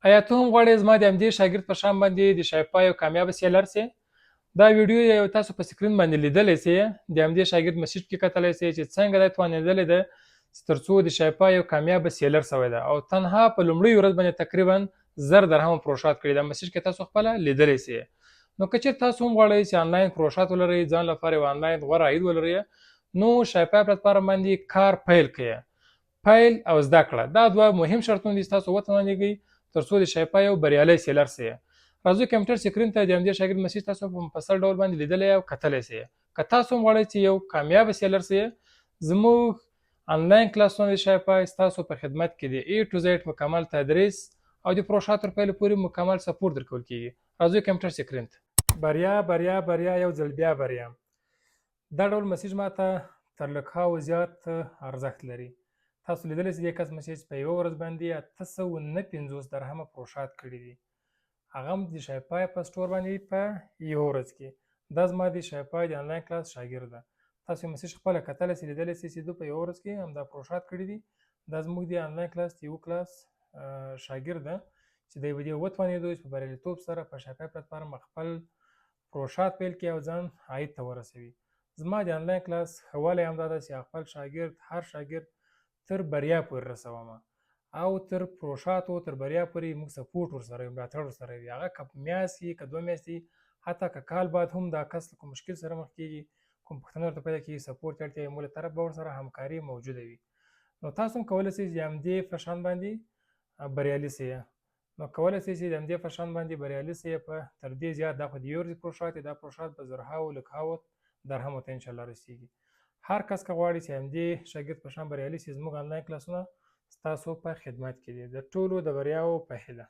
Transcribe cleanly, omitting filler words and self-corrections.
آیا ته هم غواړې زما د همدې شاګرد په شان باندې د شایپا یو کامیابه سیلر سې؟ دا ویډیو یو تاسو په سکرین باندې لیدلی سئ، د همدې شاګرد مسیج کې کتلی سئ چې څنګه دی توانېدلی ده چې تر څو د شایپا یو کامیابه سیلر سوی ده او تنها په لومړۍ ورځ باندې تقریبا 1000 درهم فروشات کړي. دا مسیج کې تاسو خپله لیدلی سئ. نو که چېرې تاسو هم غواړئ چې آنلاین فروشات ولرئ، ځان لپاره یو آنلاین غوره عاید ولرئ، نو شایپا پلتفارم باندې کار پیل کړئ. پیل او زده کړه دا دوه مهم شرطونه دي چې تاسو وتوانیږئ تر څو د شایپا یو بریالی سیلر سئ. راځو کمپیوټر سکرین ته د همدې شاګرد مسیج تاسو په مفصل ډول باندې لیدلی او کتلی سئ. که تاسو هم غواړئ چې یو کامیابه سیلر سئ، زموږ آنلاین کلاسونه د شایپا ستاسو په خدمت کې د A to Z مکمل تدریس او د فروشاتو تر پیل پورې مکمل سپورټ درکول کیږي. راځو کمپیوټر سکرین ته. بریا بریا بریا یو ځل بیا بریا. دا ډول مسیج ماته تر لکهاوو زیات ارزښت لري. تاسو لیدلی چې دې کس مسیج په یوه ورځ باندې 859 درهمه فروشات کړي دي، هغه هم د شایپا په سټور باندې په یوه ورځ کې. دا زما د شایپا د آنلاین کلاس شاګرد ده. تاسو یې مسیج خپله کتلی سئ، لیدلی سئ چې دوی په یوه ورځ کې همدا فروشات کړي دي. دا زموږ د آنلاین کلاس د یوه کلاس شاګرد ده چې دی په دې وتوانېدو چې په بریالیتوب سره په شایپا پلتفارم خپل فروشات پیل کړي او ځان عاید ته ورسوي. زما د آنلاین کلاس ښه والی همدا ده چې خپل شاګرد هر شاګرد تر بریا پورې رسومه او تر فروشاتو تر بریا پورې موږ سپورټ ورسره یو، ملاتړ ورسره یو. هغه که میاشت وي، که 2 میاشتې وي، حتی که کال بعد هم دا کس له کوم مشکل سره مخ کېږي، کوم پوښتنه ورته پیدا کېږي، سپورټ ته اړتیا وي، موږ له طرف به ورسره همکاري موجوده وي. نو تاسو هم کولی شئ چې د همدې په شان باندې بریالي سئ. نو کولی شئ چې د همدې په شان باندې بریالي سئ. په تر دې زیات دا خو د یوې ورځې فروشات دی، دا فروشات به زرهاوو لکهاوو درهمو ته انشاءالله رسیږي. هر کس که غواړي چې همدې شاګرد په شان بریالي سي، زموږ آنلاین کلاسونه ستاسو په خدمت کې دي. د ټولو د بریاوو په هیله.